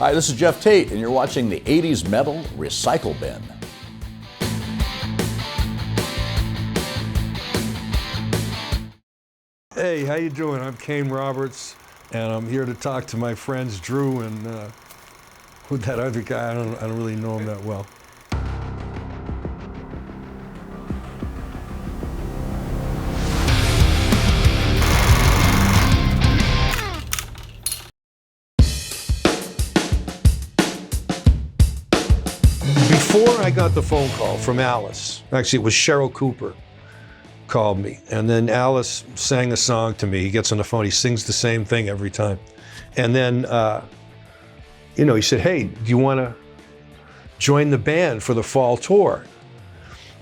Hi, this is Jeff Tate, and you're watching the 80s Metal Recycle Bin. Hey, how you doing? I'm Kane Roberts, and I'm here to talk to my friends Drew and who's that other guy? I don't really know him that well. Before I got the phone call from Alice, actually it was Cheryl Cooper called me, and then Alice sang a song to me. He gets on the phone, he sings the same thing every time. And then, he said, hey, do you want to join the band for the fall tour?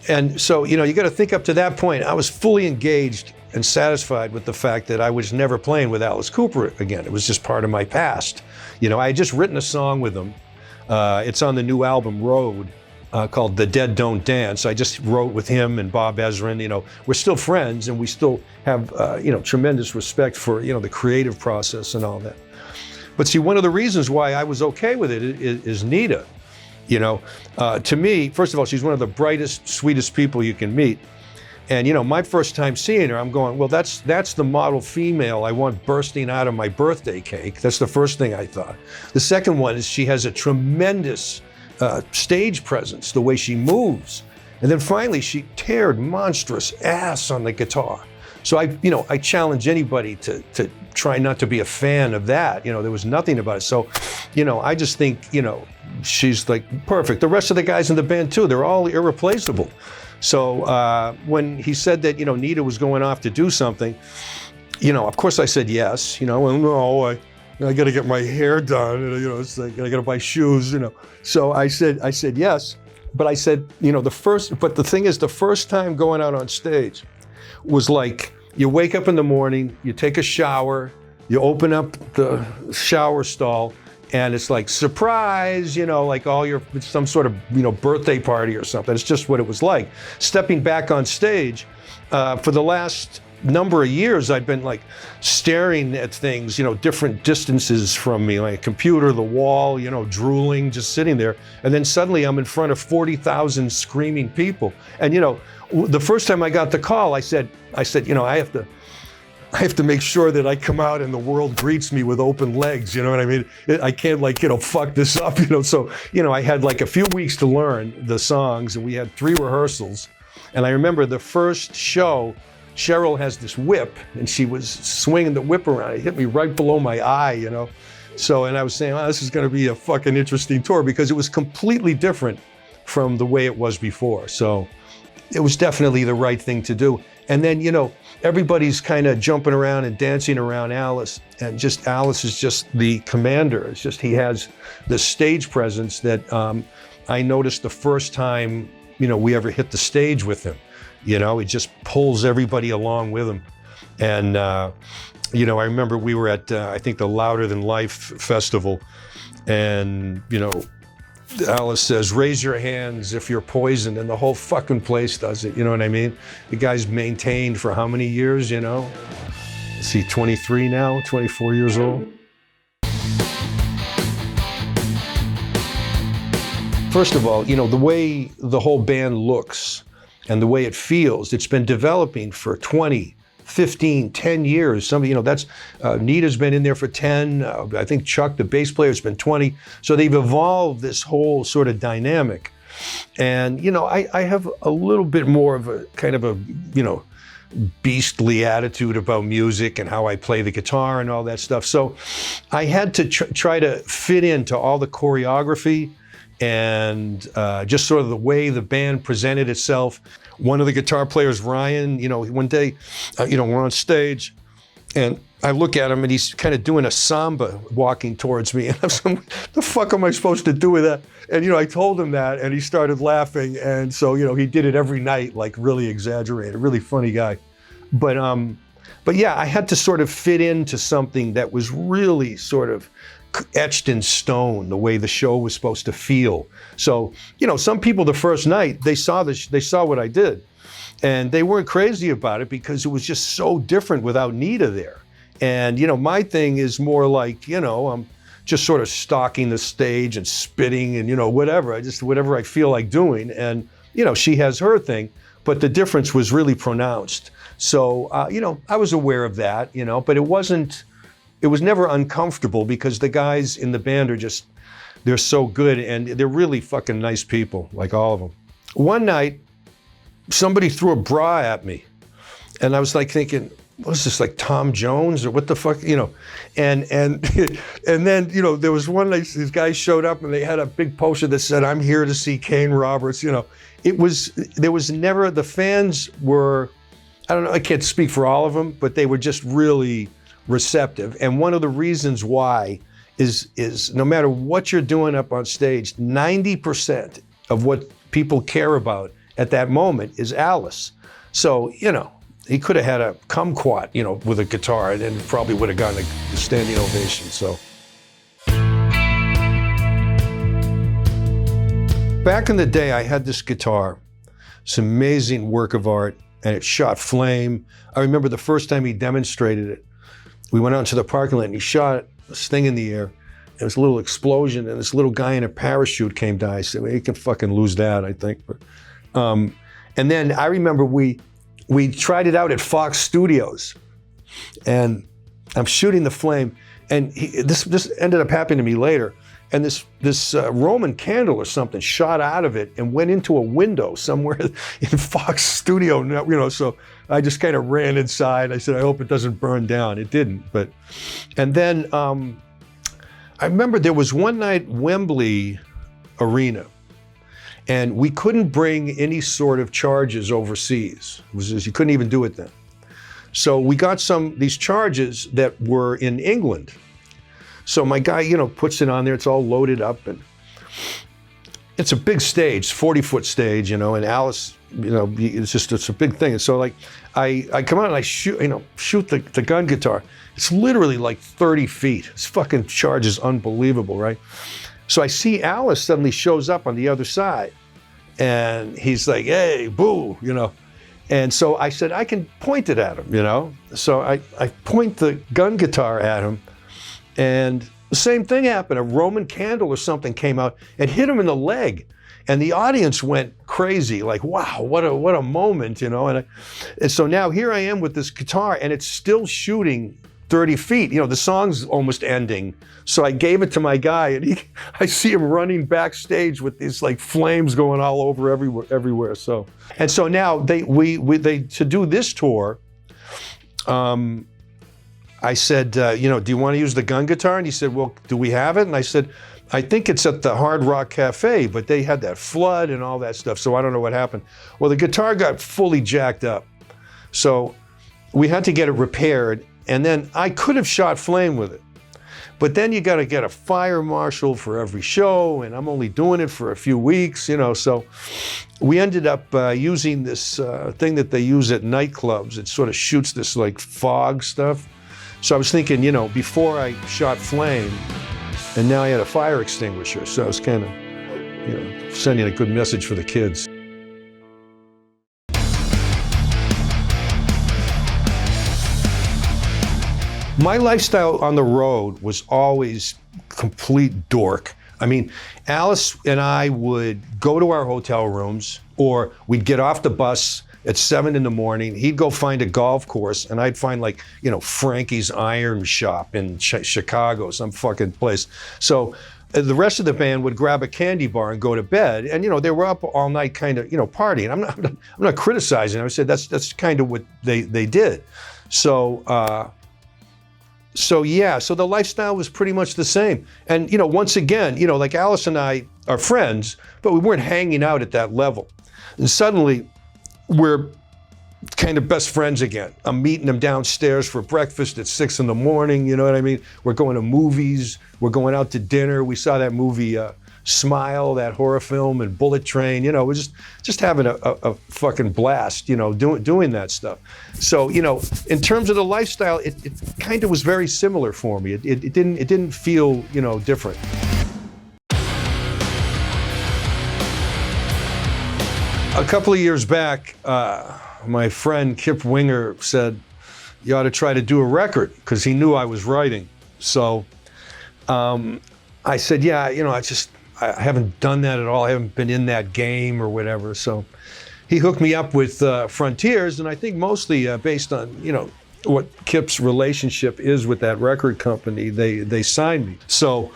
And so, you got to think up to that point, I was fully engaged and satisfied with the fact that I was never playing with Alice Cooper again. It was just part of my past. I had just written a song with him. It's on the new album, Road, called The Dead Don't Dance. I just wrote with him and Bob Ezrin. We're still friends, and we still have, tremendous respect for, the creative process and all that. But see, one of the reasons why I was okay with it is Nita. To me, first of all, she's one of the brightest, sweetest people you can meet. And, my first time seeing her, I'm going, well, that's the model female I want bursting out of my birthday cake. That's the first thing I thought. The second one is she has a tremendous stage presence, the way she moves. And then finally, she teared monstrous ass on the guitar. So I challenge anybody to try not to be a fan of that. There was nothing about it. So, I just think, she's like perfect. The rest of the guys in the band too, they're all irreplaceable. So when he said that, Nita was going off to do something, of course I said yes, and no, I got to get my hair done, and, it's like, I got to buy shoes, So I said yes, but I said, but the thing is, the first time going out on stage was like, you wake up in the morning, you take a shower, you open up the shower stall, and it's like, surprise, like some sort of, birthday party or something. It's just what it was like. Stepping back on stage, for the last number of years, I'd been like staring at things, different distances from me, like a computer, the wall, drooling, just sitting there. And then suddenly I'm in front of 40,000 screaming people. And, the first time I got the call, I said, I have to make sure that I come out and the world greets me with open legs, you know what I mean? I can't fuck this up, So, I had like a few weeks to learn the songs, and we had 3 rehearsals. And I remember the first show, Cheryl has this whip, and she was swinging the whip around. It hit me right below my eye, So, and I was saying, this is gonna be a fucking interesting tour, because it was completely different from the way it was before. So it was definitely the right thing to do. And then, everybody's kind of jumping around and dancing around Alice, and Alice is just the commander. It's just, he has the stage presence that I noticed the first time, we ever hit the stage with him. He just pulls everybody along with him. And, I remember we were at, I think, the Louder Than Life festival, and, Alice says, raise your hands if you're poisoned, and the whole fucking place does it, you know what I mean? The guy's maintained for how many years, Is he 23 now, 24 years old? First of all, the way the whole band looks and the way it feels, it's been developing for 20, 15, 10 years. That's, Nita's been in there for 10. I think Chuck, the bass player, has been 20. So they've evolved this whole sort of dynamic. And, I have a little bit more of a kind of a, beastly attitude about music and how I play the guitar and all that stuff. So I had to try to fit into all the choreography and just sort of the way the band presented itself. One of the guitar players, Ryan, one day, we're on stage, and I look at him, and he's kind of doing a samba walking towards me, and I'm saying, what the fuck am I supposed to do with that? And, I told him that, and he started laughing, and so, he did it every night, like really exaggerated, really funny guy. But yeah, I had to sort of fit into something that was really sort of etched in stone, the way the show was supposed to feel. So, some people the first night, they saw what I did, and they weren't crazy about it because it was just so different without Nita there. And, my thing is more like, I'm just sort of stalking the stage and spitting and, whatever. Whatever I feel like doing. And, she has her thing, but the difference was really pronounced. So, I was aware of that, but it was never uncomfortable because the guys in the band they're so good and they're really fucking nice people, like all of them. One night, somebody threw a bra at me and I was like thinking, what is this, like Tom Jones or what the fuck, and and then, there was one night these guys showed up and they had a big poster that said, "I'm here to see Kane Roberts," the fans were, I don't know, I can't speak for all of them, but they were just really receptive. And one of the reasons why is no matter what you're doing up on stage, 90% of what people care about at that moment is Alice. So, he could have had a kumquat, with a guitar, and then probably would have gotten a standing ovation, so. Back in the day, I had this guitar, this amazing work of art, and it shot flame. I remember the first time he demonstrated it, we went out into the parking lot and he shot this thing in the air. There was a little explosion and this little guy in a parachute came down. I said, well, he can fucking lose that, I think. But, and then I remember we tried it out at Fox Studios and I'm shooting the flame and this ended up happening to me later. And this Roman candle or something shot out of it and went into a window somewhere in Fox Studio, so I just kind of ran inside. I said, I hope it doesn't burn down. It didn't, and then I remember there was one night Wembley Arena and we couldn't bring any sort of charges overseas. You couldn't even do it then. So we got these charges that were in England. So my guy, puts it on there, it's all loaded up and it's a big stage, 40-foot stage, and Alice, it's a big thing. And so like, I come out and I shoot the gun guitar. It's literally like 30 feet. This fucking charge is unbelievable, right? So I see Alice suddenly shows up on the other side and he's like, hey, boo, And so I said, I can point it at him, So I point the gun guitar at him. And the same thing happened. A Roman candle or something came out and hit him in the leg. And the audience went crazy, like, wow, what a moment, And so now here I am with this guitar and it's still shooting 30 feet. The song's almost ending. So I gave it to my guy and I see him running backstage with these like flames going all over everywhere. So, and so now they to do this tour, I said, do you want to use the gun guitar? And he said, well, do we have it? And I said, I think it's at the Hard Rock Cafe, but they had that flood and all that stuff, so I don't know what happened. Well, the guitar got fully jacked up. So we had to get it repaired, and then I could have shot flame with it. But then you got to get a fire marshal for every show, and I'm only doing it for a few weeks, so we ended up using this thing that they use at nightclubs. It sort of shoots this like fog stuff. So I was thinking, before I shot flame, and now I had a fire extinguisher. So I was kind of, sending a good message for the kids. My lifestyle on the road was always complete dork. I mean, Alice and I would go to our hotel rooms, or we'd get off the bus at 7 a.m. He'd go find a golf course, and I'd find like, Frankie's Iron Shop in Chicago, some fucking place. So the rest of the band would grab a candy bar and go to bed. And, they were up all night kind of, partying. I'm not criticizing. I would say that's kind of what they did. So the lifestyle was pretty much the same. And, once again, like Alice and I are friends, but we weren't hanging out at that level. And suddenly, we're kind of best friends again. I'm meeting him downstairs for breakfast at 6 a.m, you know what I mean? We're going to movies, we're going out to dinner. We saw that movie, Smile, that horror film, and Bullet Train, we're just having a fucking blast, doing that stuff. So, in terms of the lifestyle, it kind of was very similar for me. It didn't feel, different. A couple of years back, my friend Kip Winger said, you ought to try to do a record, because he knew I was writing. So I said, yeah, I haven't done that at all. I haven't been in that game or whatever. So he hooked me up with Frontiers, and I think mostly based on, what Kip's relationship is with that record company, they signed me. So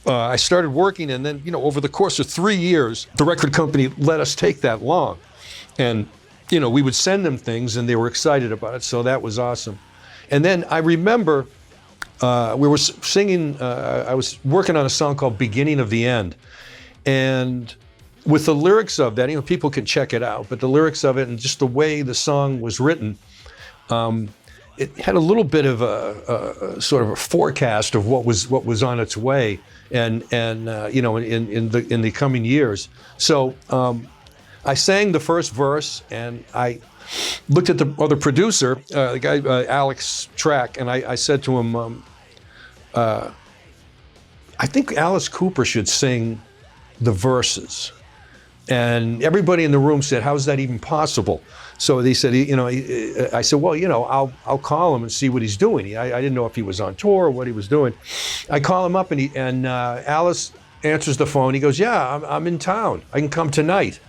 I started working, and then, over the course of 3 years, the record company let us take that long. And, we would send them things, and they were excited about it, so that was awesome. And then I remember we were singing, I was working on a song called Beginning of the End. And with the lyrics of that, people can check it out, but the lyrics of it and just the way the song was written, it had a little bit of a sort of a forecast of what was on its way, and in the coming years. So I sang the first verse, and I looked at the other producer, the guy Alex Track, and I said to him, I think Alice Cooper should sing the verses. And everybody in the room said, "How is that even possible?" So they said, I said, well, I'll call him and see what he's doing. I didn't know if he was on tour or what he was doing. I call him up, and Alice answers the phone. He goes, "Yeah, I'm in town. I can come tonight."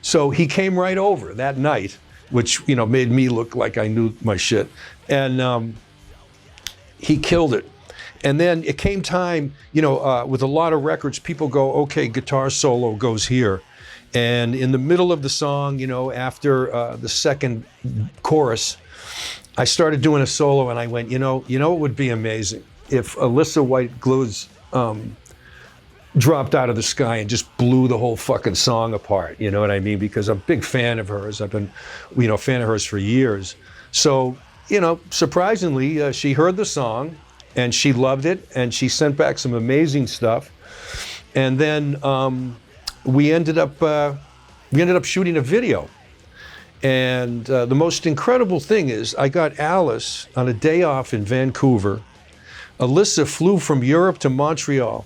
So he came right over that night, which made me look like I knew my shit, and he killed it. And then it came time, with a lot of records, people go, okay, guitar solo goes here. And in the middle of the song, after the second chorus, I started doing a solo, and I went, it would be amazing if Alicia White Glutz dropped out of the sky and just blew the whole fucking song apart, you know what I mean? Because I'm a big fan of hers. I've been, fan of hers for years. So, surprisingly, she heard the song, and she loved it, and she sent back some amazing stuff. And then we ended up shooting a video. And the most incredible thing is I got Alice on a day off in Vancouver. Alyssa flew from Europe to Montreal,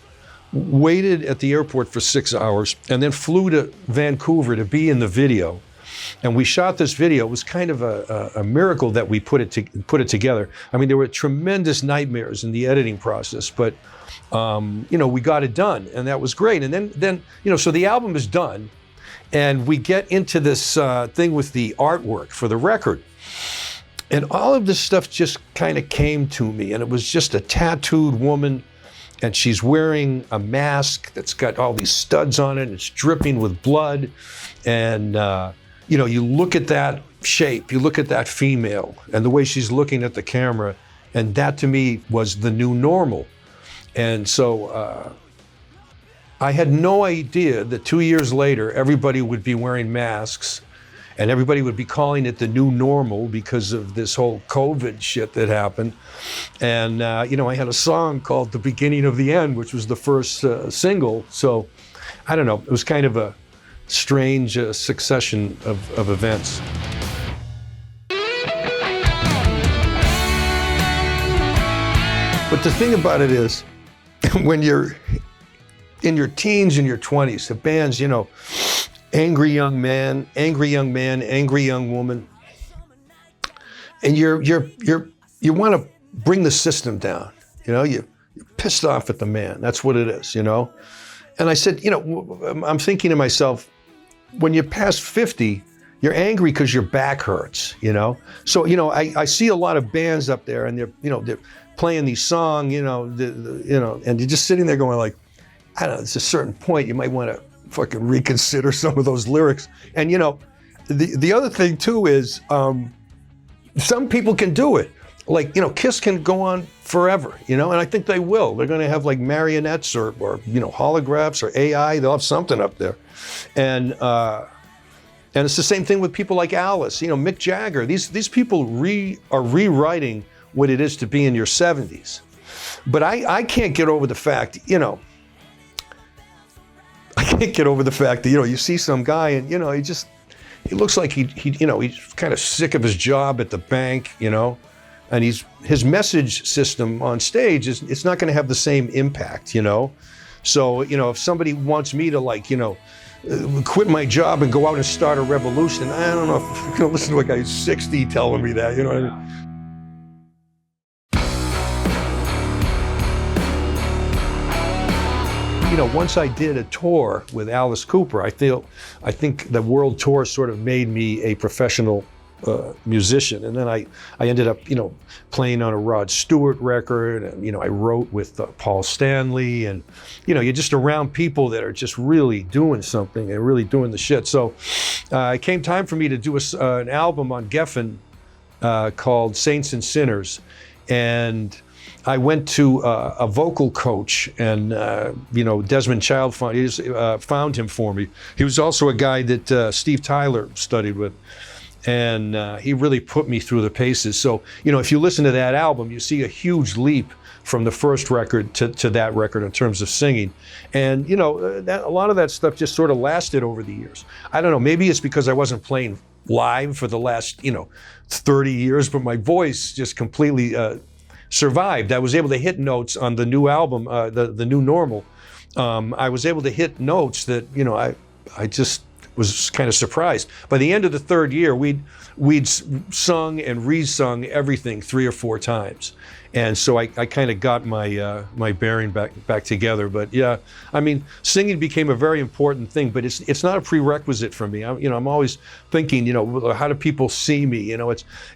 waited at the airport for 6 hours, and then flew to Vancouver to be in the video. And we shot this video. It was kind of a miracle that we put it together. I mean, there were tremendous nightmares in the editing process, but we got it done, and that was great. And then so the album is done, and we get into this thing with the artwork for the record. And all of this stuff just kind of came to me, and it was just a tattooed woman, and she's wearing a mask that's got all these studs on it, and it's dripping with blood. And you look at that shape, you look at that female, and the way she's looking at the camera, and that to me was the new normal. And so I had no idea that 2 years later, everybody would be wearing masks, and everybody would be calling it the new normal because of this whole COVID shit that happened. And, I had a song called The Beginning of the End, which was the first single. So, I don't know, it was kind of a strange succession of events. But the thing about it is, when you're in your teens and your 20s, the band's, angry young man, angry young woman, and you want to bring the system down. You're pissed off at the man. That's what it is. And I said, I'm thinking to myself, when you're past 50, you're angry because your back hurts. So I see a lot of bands up there, and they're playing these songs, and you're just sitting there going like, I don't know, it's a certain point you might want to fucking reconsider some of those lyrics. And the other thing too is some people can do it. Like, Kiss can go on forever, and I think they will. They're going to have like marionettes or holographs or AI. They'll have something up there. And it's the same thing with people like Alice, Mick Jagger. These people are rewriting what it is to be in your 70s. But I can't get over the fact, I can't get over the fact that, you see some guy and, he looks like he's kind of sick of his job at the bank, and his message system on stage it's not going to have the same impact, So, if somebody wants me to quit my job and go out and start a revolution, I don't know if I'm going to listen to a guy who's 60 telling me that, what I mean? once I did a tour with Alice Cooper, I think the world tour sort of made me a professional musician. And then I ended up, playing on a Rod Stewart record, and, I wrote with Paul Stanley, and, you're just around people that are just really doing something and really doing the shit. So it came time for me to do an album on Geffen called Saints and Sinners. And I went to a vocal coach, and Desmond Child found him for me. He was also a guy that Steve Tyler studied with, and he really put me through the paces. So if you listen to that album, you see a huge leap from the first record to that record in terms of singing. And a lot of that stuff just sort of lasted over the years. I don't know, maybe it's because I wasn't playing live for the last 30 years, but my voice just completely survived. I was able to hit notes on the new album, the New Normal. I was able to hit notes that I just was kind of surprised. By the end of the third year, we'd sung and re-sung everything 3 or 4 times, and so I kind of got my bearing back together. But yeah, I mean, singing became a very important thing, but it's not a prerequisite for me. I'm always thinking, how do people see me?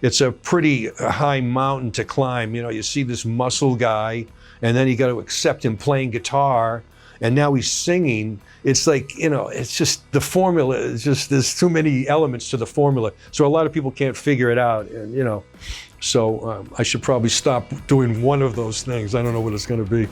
It's a pretty high mountain to climb. You see this muscle guy, and then you got to accept him playing guitar, and now he's singing. It's like, it's just the formula. It's just, there's too many elements to the formula. So a lot of people can't figure it out. And, so I should probably stop doing one of those things. I don't know what it's going to be.